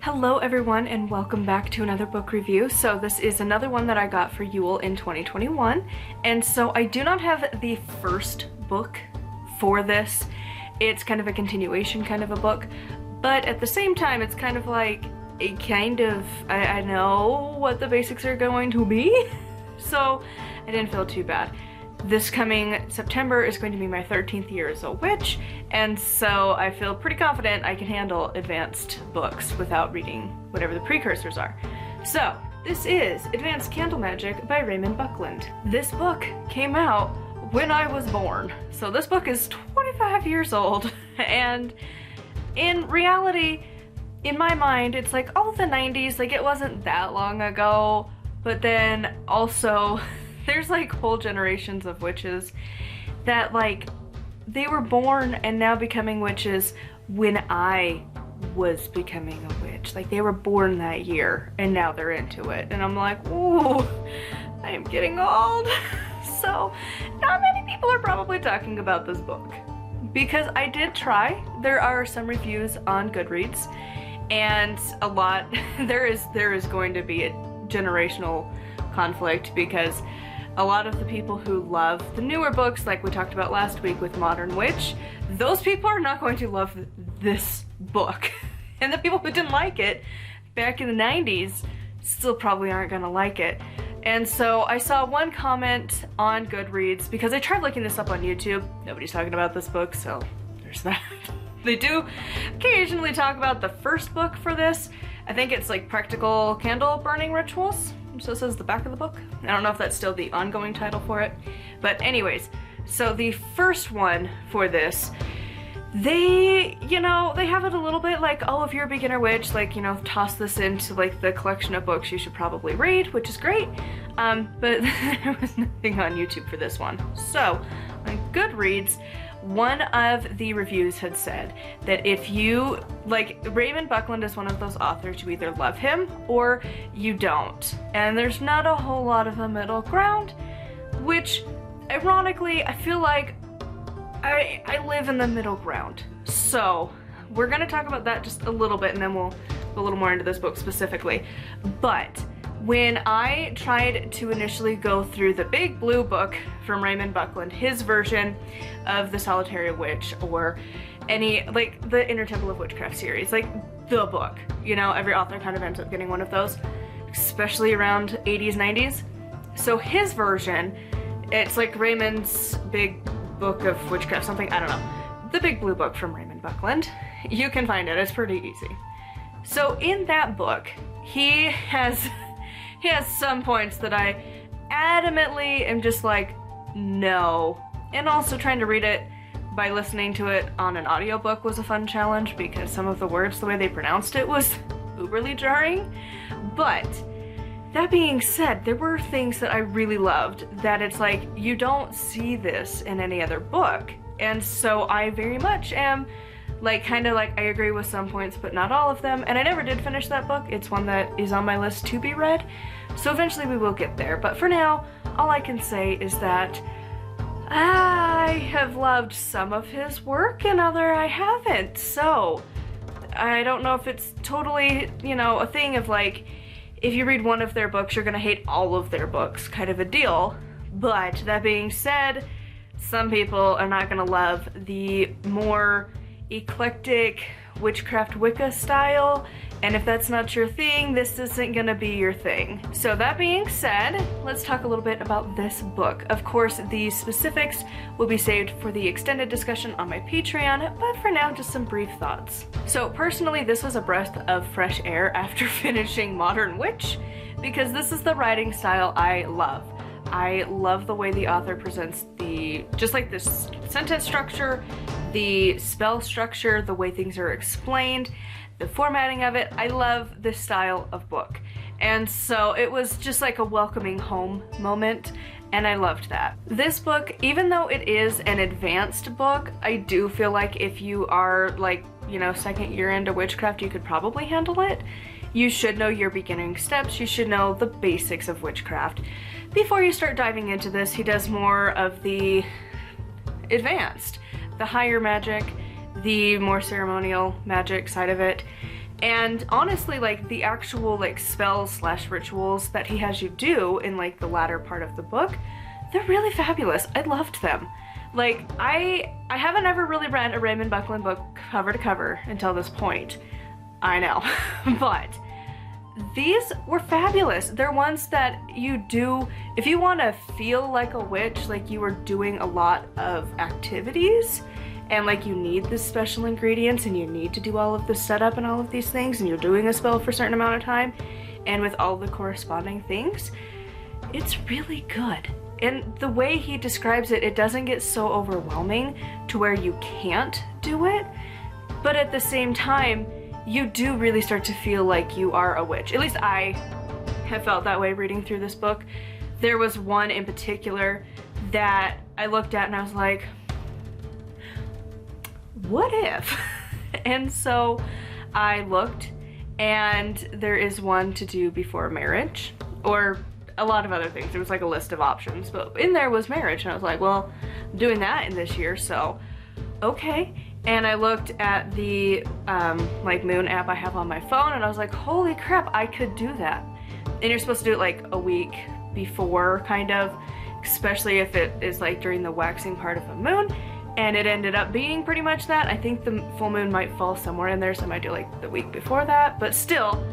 Hello everyone and welcome back to another book review. So this is another one that I got for Yule in 2021, and so I do not have the first book for this. It's kind of a continuation kind of a book, but at the same time it's kind of like a kind of, I know what the basics are going to be, so I didn't feel too bad. This coming September is going to be my 13th year as a witch, and so I feel pretty confident I can handle advanced books without reading whatever the precursors are. So this is Advanced Candle Magic by Raymond Buckland. This book came out when I was born, so this book is 25 years old, and in reality, in my mind, it's like, oh, the 90s, like it wasn't that long ago, but then also there's like whole generations of witches that like they were born and now becoming witches when I was becoming a witch. Like they were born that year and now they're into it. And I'm like, ooh, I am getting old. So not many people are probably talking about this book because I did try. There are some reviews on Goodreads and a lot, there is going to be a generational conflict because a lot of the people who love the newer books, like we talked about last week with Modern Witch, those people are not going to love this book. And the people who didn't like it back in the 90s still probably aren't gonna like it. And so I saw one comment on Goodreads, because I tried looking this up on YouTube. Nobody's talking about this book, so there's that. They do occasionally talk about the first book for this. I think it's like Practical Candle Burning Rituals. So it says the back of the book. I don't know if that's still the ongoing title for it. But anyways, so the first one for this, they, you know, they have it a little bit like, oh, if you're a beginner witch, like, you know, toss this into like the collection of books you should probably read, which is great. But there was nothing on YouTube for this one. So on Goodreads, one of the reviews had said that if you, like, Raymond Buckland is one of those authors, you either love him or you don't. And there's not a whole lot of a middle ground, which, ironically, I feel like I live in the middle ground. So we're gonna talk about that just a little bit and then we'll go a little more into this book specifically. But when I tried to initially go through the big blue book from Raymond Buckland, his version of the Solitary Witch, or any, like the Inner Temple of Witchcraft series, like the book, you know, every author kind of ends up getting one of those, especially around 80s, 90s. So his version, it's like Raymond's big book of witchcraft, something, I don't know, the big blue book from Raymond Buckland. You can find it, it's pretty easy. So in that book, he has some points that I adamantly am just like, no. And also trying to read it by listening to it on an audiobook was a fun challenge because some of the words, the way they pronounced it, was uberly jarring. But that being said, there were things that I really loved that it's like, you don't see this in any other book. And so I very much am like, kind of like, I agree with some points, but not all of them. And I never did finish that book. It's one that is on my list to be read. So eventually we will get there. But for now, all I can say is that I have loved some of his work and other I haven't. So I don't know if it's totally, you know, a thing of like, if you read one of their books, you're gonna hate all of their books kind of a deal. But that being said, some people are not gonna love the more eclectic witchcraft Wicca style, and if that's not your thing, this isn't gonna be your thing. So that being said, let's talk a little bit about this book. Of course, the specifics will be saved for the extended discussion on my Patreon, but for now, just some brief thoughts. So personally, this was a breath of fresh air after finishing Modern Witch, because this is the writing style I love. I love the way the author presents just like this sentence structure, the spell structure, the way things are explained, the formatting of it. I love this style of book. And so it was just like a welcoming home moment, and I loved that. This book, even though it is an advanced book, I do feel like if you are like, you know, second year into witchcraft, you could probably handle it. You should know your beginning steps, you should know the basics of witchcraft. Before you start diving into this, he does more of the advanced, the higher magic, the more ceremonial magic side of it. And honestly, like the actual like spells slash rituals that he has you do in like the latter part of the book, they're really fabulous. I loved them. Like I haven't ever really read a Raymond Buckland book cover to cover until this point. I know, but these were fabulous. They're ones that you do if you want to feel like a witch, like you are doing a lot of activities and like you need the special ingredients and you need to do all of the setup and all of these things and you're doing a spell for a certain amount of time and with all the corresponding things. It's really good. And the way he describes it, it doesn't get so overwhelming to where you can't do it, but at the same time, you do really start to feel like you are a witch. At least I have felt that way reading through this book. There was one in particular that I looked at and I was like, what if? And so I looked, and there is one to do before marriage, or a lot of other things. There was like a list of options, but in there was marriage, and I was like, well, I'm doing that in this year, so okay. And I looked at the like moon app I have on my phone, and I was like, holy crap, I could do that. And you're supposed to do it like a week before, kind of, especially if it is like during the waxing part of the moon. And it ended up being pretty much that. I think the full moon might fall somewhere in there, so I might do like the week before that. But still,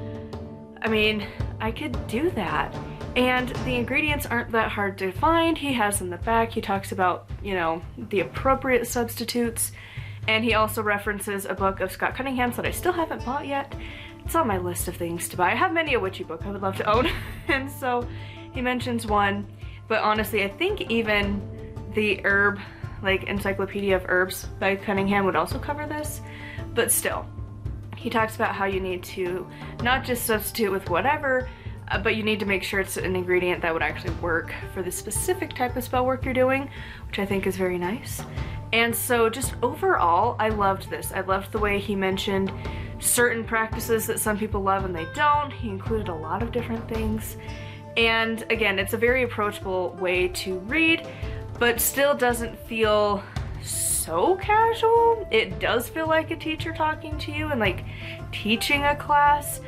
I mean, I could do that. And the ingredients aren't that hard to find. He has in the back, he talks about, you know, the appropriate substitutes. And he also references a book of Scott Cunningham's that I still haven't bought yet. It's on my list of things to buy. I have many a witchy book I would love to own. And so he mentions one, but honestly, I think even the herb, like Encyclopedia of Herbs by Cunningham would also cover this, but still. He talks about how you need to not just substitute with whatever, but you need to make sure it's an ingredient that would actually work for the specific type of spell work you're doing, which I think is very nice. And so just overall, I loved this. I loved the way he mentioned certain practices that some people love and they don't. He included a lot of different things. And again, it's a very approachable way to read, but still doesn't feel so casual. It does feel like a teacher talking to you and like teaching a class.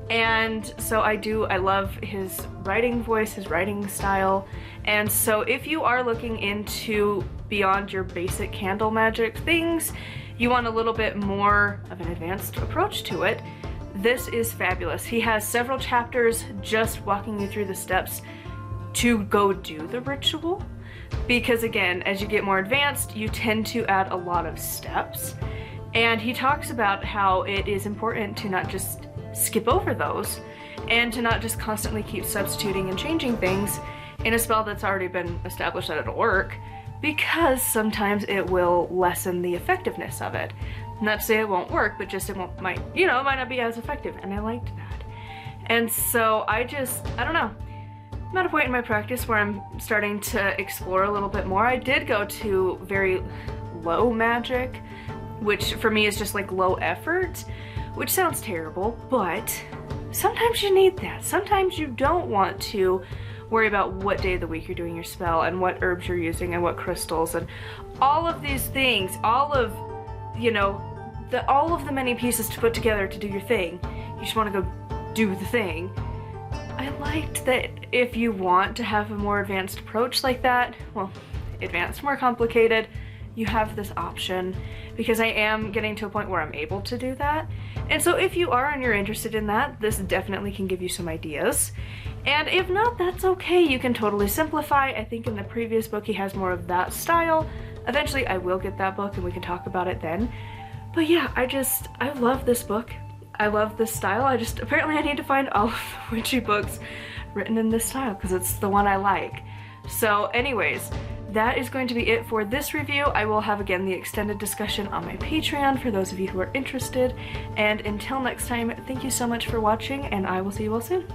And so I love his writing voice, his writing style. And so if you are looking into beyond your basic candle magic things, you want a little bit more of an advanced approach to it, this is fabulous. He has several chapters just walking you through the steps to go do the ritual. Because again, as you get more advanced, you tend to add a lot of steps. And he talks about how it is important to not just skip over those and to not just constantly keep substituting and changing things in a spell that's already been established that it'll work, because sometimes it will lessen the effectiveness of it. Not to say it won't work, but just it might not be as effective, and I liked that. And so I don't know. I'm at a point in my practice where I'm starting to explore a little bit more. I did go to very low magic, which for me is just like low effort, which sounds terrible, but sometimes you need that. Sometimes you don't want to worry about what day of the week you're doing your spell and what herbs you're using and what crystals and all of these things, all of the many pieces to put together to do your thing. You just want to go do the thing. I liked that if you want to have a more advanced approach like that, well, advanced, more complicated, you have this option, because I am getting to a point where I'm able to do that. And so if you are and you're interested in that, this definitely can give you some ideas. And if not, that's okay. You can totally simplify. I think in the previous book he has more of that style. Eventually I will get that book and we can talk about it then. But yeah, I love this book. I love this style. Apparently I need to find all of the witchy books written in this style because it's the one I like. So anyways, that is going to be it for this review. I will have again the extended discussion on my Patreon for those of you who are interested. And until next time, thank you so much for watching, and I will see you all soon.